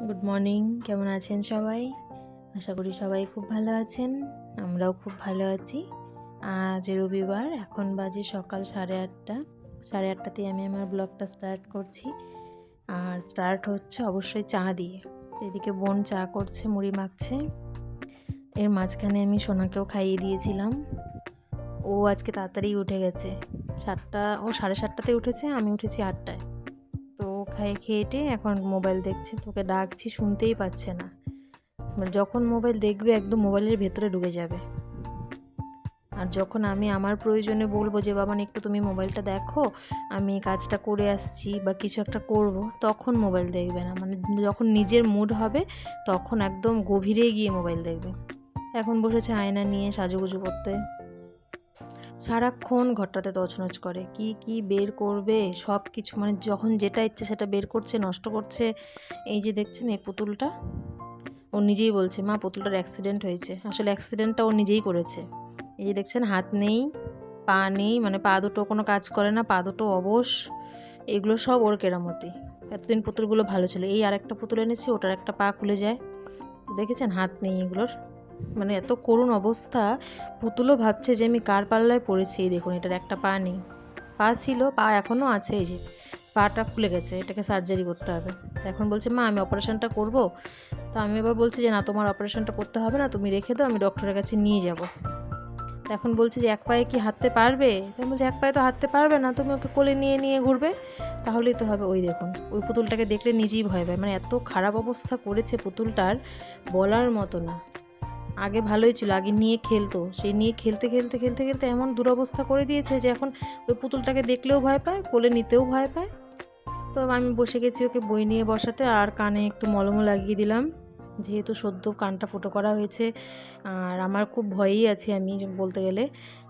Good morning, কেমন আছেন সবাই? আশা করি সবাই খুব ভালো আছেন। আমরাও খুব ভালো আছি। আজ রবিবার, এখন বাজে সকাল 8:30। 8:30তেই আমি আমার ব্লগটা স্টার্ট করছি। আর স্টার্ট হচ্ছে অবশ্যই চা দিয়ে। তো এদিকে বোন চা করছে, মুড়ি মাখছে। এর মাঝখানে আমি সোনাকেও খাইয়ে দিয়েছিলাম। ও আজকে তাড়াতাড়ি উঠে গেছে। 7:30 উঠেছে, আমি উঠেছি 8টায়। তো খেয়ে এখন মোবাইল দেখছে। তোকে ডাকছি, শুনতেই পাচ্ছে না। যখন মোবাইল দেখবে একদম মোবাইলের ভেতরে ঢুকে যাবে। আর যখন আমি আমার প্রয়োজনে বলবো যে বাবা একটু তুমি মোবাইলটা দেখো, আমি কাজটা করে আসছি বা কিছু একটা করব, তখন মোবাইল দেখবে না। মানে যখন নিজের মুড হবে তখন একদম গভীরে গিয়ে মোবাইল দেখবে। এখন বসেছে আয়না নিয়ে সাজুগুজু করতে। সারাক্ষণ ঘরটাতে তছনছ করে, কি কি বের করবে সব কিছু, মানে যখন যেটা ইচ্ছে সেটা বের করছে, নষ্ট করছে। এই যে দেখছেন এই পুতুলটা, ও নিজেই বলছে মা পুতুলটার অ্যাক্সিডেন্ট হয়েছে। আসলে অ্যাক্সিডেন্টটা ও নিজেই করেছে। এই যে দেখছেন হাত নেই, পা নেই, মানে পা দুটো কোনো কাজ করে না, পা দুটো অবশ। এগুলো সব ওর কেরামতি। এতদিন পুতুলগুলো ভালো ছিল, এই আরেকটা পুতুল এনেছি, ওটার একটা পা খুলে যায়। দেখেছেন হাত নেই এগুলোর, মানে এত করুণ অবস্থা। পুতুলও ভাবছে যে আমি কার পাল্লায় পড়েছি। এই দেখুন এটার একটা পা নেই, পা ছিল, পা এখনও আছে, এই যে পাটা খুলে গেছে, এটাকে সার্জারি করতে হবে। তো এখন বলছে মা আমি অপারেশনটা করব। তো আমি এবার বলছি যে না, তোমার অপারেশনটা করতে হবে না, তুমি রেখে দাও, আমি ডক্টরের কাছে নিয়ে যাব। তো এখন বলছে যে এক পায়ে কি হাঁটতে পারবে? তাই বলছে এক পায়ে তো হাঁটতে পারবে না, তুমি ওকে কোলে নিয়ে নিয়ে ঘুরবে, তাহলেই তো হবে। ওই দেখুন ওই পুতুলটাকে দেখলে নিজেই ভয় পায়, মানে এত খারাপ অবস্থা করেছে পুতুলটার, বলার মতো না। আগে ভালোই ছিল, আগে নিয়ে খেলতো, সেই নিয়ে খেলতে খেলতে খেলতে খেলতে এমন দুরবস্থা করে দিয়েছে যে এখন ওই পুতুলটাকে দেখলেও ভয় পায়, কোলে নিতেও ভয় পায়। তো আমি বসে গেছি ওকে বই নিয়ে বসাতে, আর কানে একটু মলমও লাগিয়ে দিলাম, যেহেতু সদ্য কানটা ফুটো করা হয়েছে। আর আমার খুব ভয়েই আছি আমি বলতে গেলে,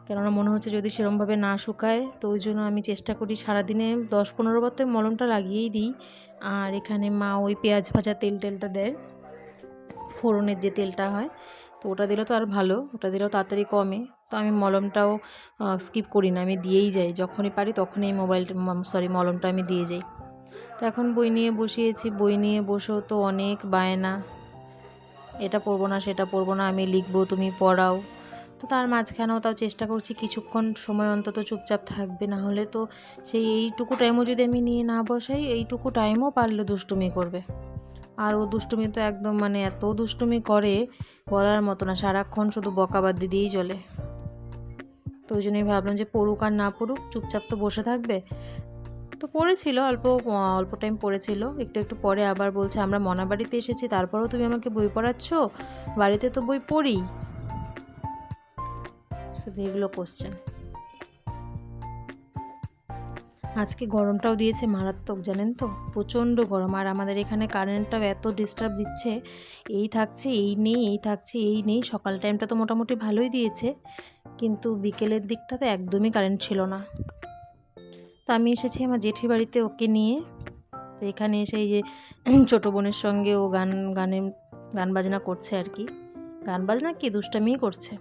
কেননা মনে হচ্ছে যদি সেরমভাবে না শুকায়, তো ওই জন্য আমি চেষ্টা করি সারাদিনে 10-15 বার তো মলমটা লাগিয়েই দিই। আর এখানে মা ওই পেঁয়াজ ভাজা তেলটা দেয়, ফোড়নের যে তেলটা হয়, তো ওটা দিলে তো আর ভালো, ওটা দিলেও তাড়াতাড়ি কমে। তো আমি মলমটাও স্কিপ করি না, আমি দিয়েই যাই, যখনই পারি তখনই মলমটা আমি দিয়ে যাই। তো এখন বই নিয়ে বসিয়েছি, বই নিয়ে বসেও তো অনেক বায়না, এটা পড়বো না সেটা পড়বো না, আমি লিখবো তুমি পড়াও। তো তার মাঝখানেও তাও চেষ্টা করছি কিছুক্ষণ সময় অন্তত চুপচাপ থাকবে, না হলে তো সেই এইটুকু টাইমও যদি আমি নিয়ে না বসাই, এইটুকু টাইমও পারলে দুষ্টুমি করবে। আর ও দুষ্টুমি তো একদম, মানে এত দুষ্টুমি করে বলার মতো না, সারাক্ষণ শুধু বকাবাদি দিয়েই চলে। তো ওই জন্যই ভাবলাম যে পড়ুক আর না পড়ুক, চুপচাপ তো বসে থাকবে। তো পড়েছিল, অল্প অল্প টাইম পড়েছিল, একটু একটু পরে আবার বলছে আমরা মনাবাড়িতে এসেছি, তারপরেও তুমি আমাকে বই পড়াচ্ছ, বাড়িতে তো বই পড়ি। শুধু এগুলো কোশ্চেন। আজকে গরমটাও দিয়েছে মারাত্মক, জানেন তো, প্রচণ্ড গরম। আর আমাদের এখানে কারেন্টটাও এত ডিস্টার্ব দিচ্ছে, এই থাকছে এই নেই, এই থাকছে এই নেই। সকাল টাইমটা তো মোটামুটি ভালোই দিয়েছে, কিন্তু বিকেলের দিকটাতে একদমই কারেন্ট ছিল না। তো আমি এসেছি আমার জেঠির বাড়িতে ওকে নিয়ে। তো এখানে এসে এই যে ছোটো বোনের সঙ্গে ও গান বাজনা করছে আর কি, গান বাজনা কি দুষ্টামিই করছে।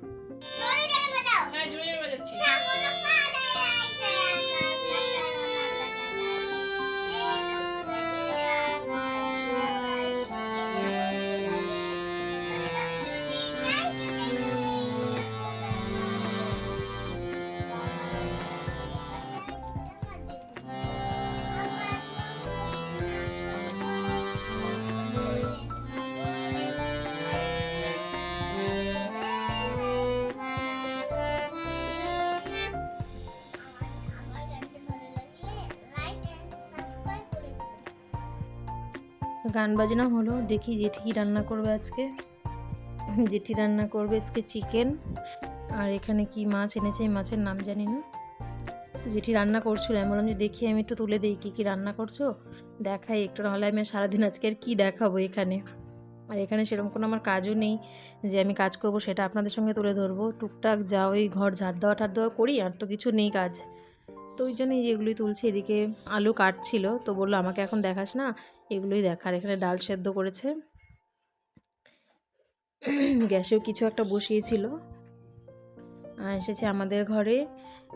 গান বাজনা হলো, দেখি জেঠি কী রান্না করবে আজকে। জেঠি রান্না করবে আজকে চিকেন, আর এখানে কি মাছ এনেছে, এই মাছের নাম জানি না। জেঠি রান্না করছিল, আমি বললাম যে দেখি আমি একটু তুলে দিই কী কী রান্না করছো, দেখাই একটু, নাহলে আমি সারাদিন আজকে আর কী দেখাবো এখানে। আর এখানে সেরকম কোনো আমার কাজও নেই যে আমি কাজ করব সেটা আপনাদের সঙ্গে তুলে ধরবো। টুকটাক যা ওই ঘর ঝাড় দেওয়া করি, আর তো কিছু নেই কাজ। তো ওই জন্যই এগুলোই তুলছি। এদিকে আলু কাটছিল, তো বললো আমাকে এখন দেখাস না, এগুলোই দেখার। এখানে ডাল সেদ্ধ করেছে, গ্যাসেও কিছু একটা বসিয়েছিল। আর এসেছে আমাদের ঘরে,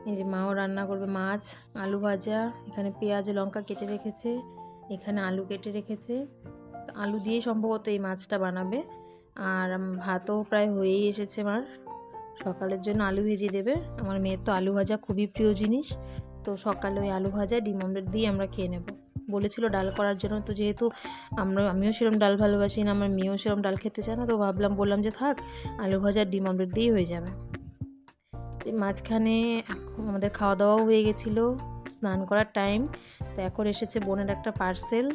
এই যে মাও রান্না করবে মাছ, আলু ভাজা, এখানে পেঁয়াজ লঙ্কা কেটে রেখেছে, এখানে আলু কেটে রেখেছে। আলু দিয়েই সম্ভবত এই মাছটা বানাবে। আর ভাতও প্রায় হয়েই এসেছে আমার। সকালের জন্য আলু ভেজে দেবে। আমার মেয়ের তো আলু ভাজা খুবই প্রিয় জিনিস, তো সকালে ওই আলু ভাজা ডিম অমলেট দিয়ে আমরা খেয়ে নেব। বলেছিল ডাল করার জন্য, তো যেহেতু আমিও সেরকম ডাল ভালোবাসি না, আমার মেয়েও সেরকম ডাল খেতে চায় না, তো বললাম যে থাক, আলু ভাজা ডিম অমলেট দিয়েই হয়ে যাবে। মাঝখানে আমাদের খাওয়া দাওয়াও হয়ে গেছিলো, স্নান করার টাইম। তো এখন এসেছে বোনের একটা পার্সেল,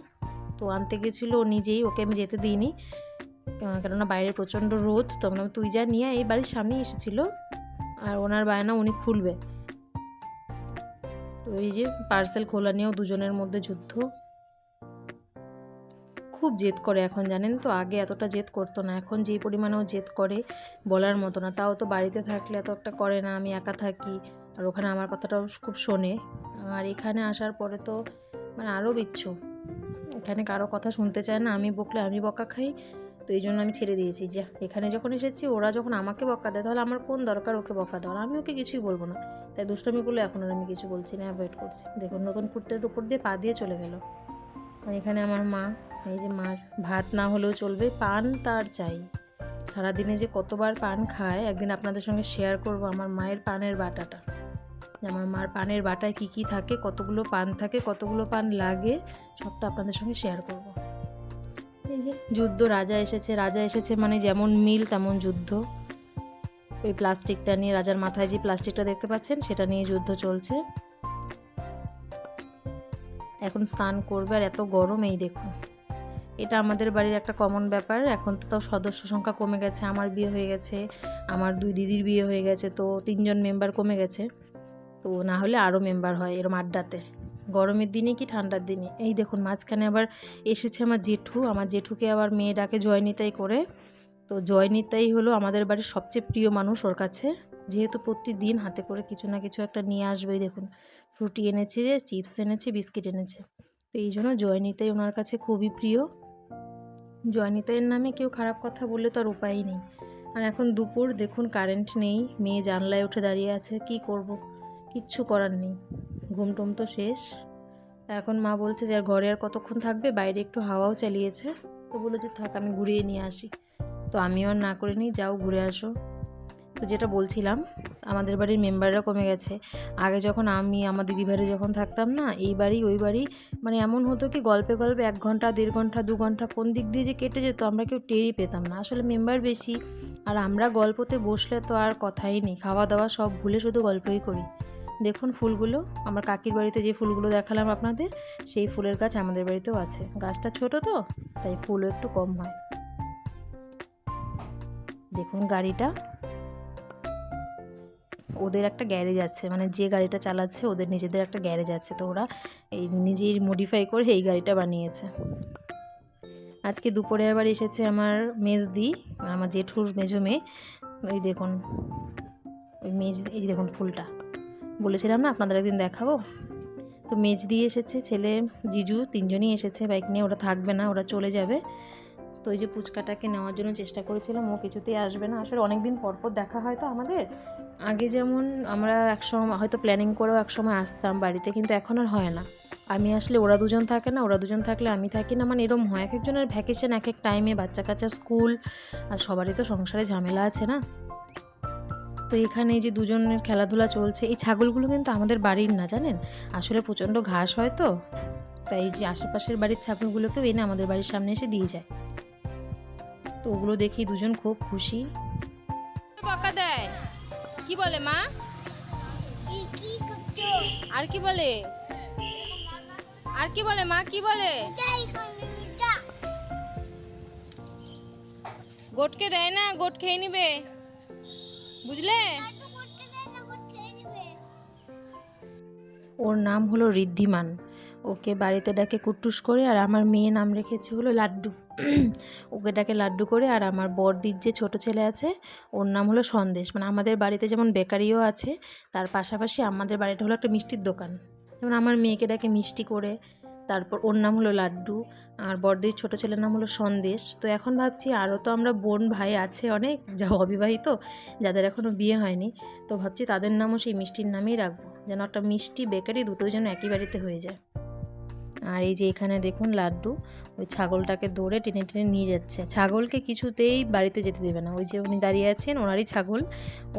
তো আনতে গেছিলো ও নিজেই, ওকে আমি যেতে দিইনি, কেননা বাইরে প্রচণ্ড রোদ। তো আমরা তুই যা নিয়ে, এই বাড়ির সামনেই এসেছিলো, আর ওনার বায়না উনি খুলবে। তো এই যে পার্সেল খোলা নিয়েও দুজনের মধ্যে যুদ্ধ। খুব জেদ করে এখন, জানেন তো, আগে এতটা জেদ করতো না, এখন যেই পরিমাণেও জেদ করে বলার মতো না। তাও তো বাড়িতে থাকলে এত একটা করে না, আমি একা থাকি, আর ওখানে আমার কথাটাও খুব শোনে। আর এখানে আসার পরে তো মানে আরও বিচ্ছু, এখানে কারো কথা শুনতে চায় না, আমি বকলে আমি বকা খাই। তো এই জন্য আমি ছেড়ে দিয়েছি যে এখানে যখন এসেছি, ওরা যখন আমাকে বকা দেয়, তাহলে আমার কোন দরকার ওকে বকা দেওয়ার, আমি ওকে কিছুই বলবো না। তাই দুষ্টামি করলে এখন আর আমি কিছু বলছি না, অ্যাভয়েড করছি। দেখুন নতুন কুর্তের উপর দিয়ে পা দিয়ে চলে গেল। আর এখানে আমার মা, এই যে মার ভাত না হলেও চলবে, পান তার চাই। সারাদিনে যে কতবার পান খায়, একদিন আপনাদের সঙ্গে শেয়ার করব আমার মায়ের পানের বাটাটা। আমার মার পানের বাটায় কি কি থাকে, কতগুলো পান থাকে, কতগুলো পান লাগে, সবটা আপনাদের সঙ্গে শেয়ার করব। এই যে যুদ্ধ, রাজা এসেছে মানে যেমন মিল তেমন যুদ্ধ। ওই প্লাস্টিকটা নিয়ে, রাজার মাথায় যে প্লাস্টিকটা দেখতে পাচ্ছেন, সেটা নিয়ে যুদ্ধ চলছে। এখন স্নান করবে, আর এত গরম, এই দেখুন। এটা আমাদের বাড়ির একটা কমন ব্যাপার। এখন তো সদস্য সংখ্যা কমে গেছে, আমার বিয়ে হয়ে গেছে, আমার 2 দিদির বিয়ে হয়ে গেছে, তো 3 জন মেম্বার কমে গেছে। তো না হলে আরও মেম্বার হয় এরম আড্ডাতে, গরমের দিনে কি ঠান্ডার দিনে। এই দেখুন মাঝখানে আবার এসেছে আমার জেঠু, আমার জেঠুকে আবার মেয়ে ডাকে জয়নিতাই করে। তো জয়নিতাই হলো আমাদের বাড়ির সবচেয়ে প্রিয় মানুষ ওর কাছে, যেহেতু প্রতিদিন হাতে করে কিছু না কিছু একটা নিয়ে আসবেই। দেখুন ফ্রুটি এনেছে, চিপস এনেছে, বিস্কিট এনেছে, তো এই জন্য জয়নিতাই ওনার কাছে খুবই প্রিয়। জয়নিতাইয়ের নামে কেউ খারাপ কথা বললে তো আর উপায়ই নেই। আর এখন দুপুর, দেখুন কারেন্ট নেই, মেয়ে জানলায় উঠে দাঁড়িয়ে আছে, কি করব, কিচ্ছু করার নেই, ঘুম টুম তো শেষ। এখন মা বলছে যে আর ঘরে আর কতক্ষণ থাকবে, বাইরে একটু হাওয়াও চালিয়েছে, তো বললো যে থাক আমি ঘুরিয়ে নিয়ে আসি। তো আমিও আর না করে নিই, যাও ঘুরে আসো। তো যেটা বলছিলাম, আমাদের বাড়ির মেম্বাররা কমে গেছে। আগে যখন আমি আমার দিদিভাইরে যখন থাকতাম না, এই বাড়ি ওই বাড়ি, মানে এমন হতো কি গল্পে গল্পে 1 ঘন্টা 1.5 ঘন্টা 2 ঘন্টা কোন দিক দিয়ে যে কেটে যেত আমরা কেউ টেরই পেতাম না। আসলে মেম্বার বেশি, আর আমরা গল্পতে বসলে তো আর কথাই নেই, খাওয়া দাওয়া সব ভুলে শুধু গল্পই করি। দেখুন ফুলগুলো, আমার কাকির বাড়িতে যে ফুলগুলো দেখালাম আপনাদের, সেই ফুলের গাছ আমাদের বাড়িতেও আছে। গাছটা ছোট তো, তাই ফুলও একটু কম হয়। দেখুন গাড়িটা, ওদের একটা গ্যারেজ আছে, মানে যে গাড়িটা চালাচ্ছে ওদের নিজেদের একটা গ্যারেজ আছে, তো ওরা এই নিজেই মডিফাই করে এই গাড়িটা বানিয়েছে। আজকে দুপুরে আবার এসেছে আমার মেজদি, আমার জেঠুর মেজো মেয়ে। ওই দেখুন ওই এই যে দেখুন ফুলটা, বলেছিলাম না আপনাদের একদিন দেখাবো। তো মেজদি এসেছে, ছেলে জিজু, 3 জনই এসেছে বাইক নিয়ে। ওরা থাকবে না, ওরা চলে যাবে। তো ওই যে পুচকাটাকে নেওয়ার জন্য চেষ্টা করেছিলাম, ও কিছুতেই আসবে না। আসলে অনেক দিন পর পর দেখা হয় তো আমাদের। আগে যেমন আমরা একসময় হয়তো প্ল্যানিং করেও একসময় আসতাম বাড়িতে, কিন্তু এখন আর হয় না। আমি আসলে ওরা দুজন থাকে না, ওরা দুজন থাকলে আমি থাকি না, মানে এরম হয়। এক একজনের ভ্যাকেশন এক এক টাইমে, বাচ্চা কাচ্চা স্কুল, আর সবারই তো সংসারে ঝামেলা আছে না। তো এখানে এই যে দুজনের খেলাধুলা চলছে। এই ছাগলগুলো কিন্তু আমাদের বাড়ির না, জানেন, আসলে প্রচণ্ড ঘাস হয় তো, তাই এই যে আশেপাশের বাড়ির ছাগলগুলোকেও এনে আমাদের বাড়ির সামনে এসে দিয়ে যায়। তো ওগুলো দেখি দুজন খুব খুশি। বকা দেয়, কি বলে মা, আর কি বলে, আর কি বলে মা, কি বলে, গোটকে দেয় না, গোট খেয়ে নিবে, বুঝলে। ওর নাম হলো ঋদ্ধিমান, ওকে বাড়িতে ডাকে কুট্টুস করে, আর আমার মেয়ে নাম রেখেছে হলো লাড্ডু। ওকে ডাকে লাড্ডু করে। আর আমার বড়দির যে ছোট ছেলে আছে, ওর নাম হলো সন্দেশ। মানে আমাদের বাড়িতে যেমন বেকারিও আছে, তার পাশাপাশি আমাদের বাড়িটা হলো একটা মিষ্টির দোকান। যেমন আমার মেয়েকে ডাকে মিষ্টি করে, তারপর ওর নাম হলো লাড্ডু, আর বড়দির ছোট ছেলের নাম হলো সন্দেশ। তো এখন ভাবছি আরও তো আমরা বোন ভাই আছে অনেক, যা অবিবাহিত, যাদের এখনও বিয়ে হয়নি, তো ভাবছি তাদের নামও সেই মিষ্টির নামেই রাখবো, যেন একটা মিষ্টি বেকারি দুটোই যেন একই বাড়িতে হয়ে যায়। আর এই যে এখানে দেখুন লাড্ডু ওই ছাগলটাকে দৌড়ে টেনে টেনে নিয়ে যাচ্ছে। ছাগলকে কিছুতেই বাড়িতে যেতে দেবে না। ওই যে উনি দাঁড়িয়ে আছেন, ওনারই ছাগল,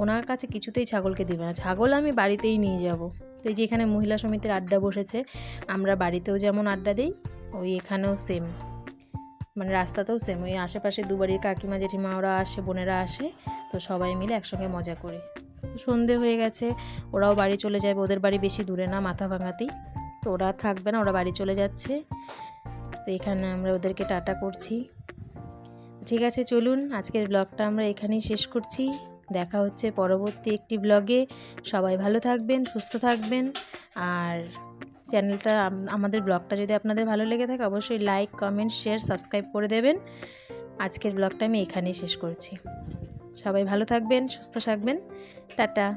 ওনার কাছে কিছুতেই ছাগলকে দেবে না। ছাগল আমি বাড়িতেই নিয়ে যাব। তো এই যে এখানে মহিলা সমিতির আড্ডা বসেছে। আমরা বাড়িতেও যেমন আড্ডা দিই, ওই এখানেও সেম, মানে রাস্তাতেও সেম। ওই আশেপাশে দুবাড়ির কাকিমা জেঠিমা ওরা আসে, বোনেরা আসে, তো সবাই মিলে একসঙ্গে মজা করি। তো সন্ধে হয়ে গেছে, ওরাও বাড়ি চলে যাবে। ওদের বাড়ি বেশি দূরে না, মাথা ভাঙাতেই। তো ওরা থাকবে না, ওরা বাড়ি চলে যাচ্ছে। তো এখানে আমরা ওদেরকে টাটা করছি। ঠিক আছে, চলুন আজকের ব্লগটা আমরা এখানেই শেষ করছি। দেখা হচ্ছে পরবর্তী একটি ব্লগে। সবাই ভালো থাকবেন, সুস্থ থাকবেন। আর চ্যানেলটা, আমাদের ব্লগটা যদি আপনাদের ভালো লেগে থাকে অবশ্যই লাইক, কমেন্ট, শেয়ার, সাবস্ক্রাইব করে দেবেন। আজকের ব্লগটা আমি এখানেই শেষ করছি। সবাই ভালো থাকবেন, সুস্থ থাকবেন। টাটা।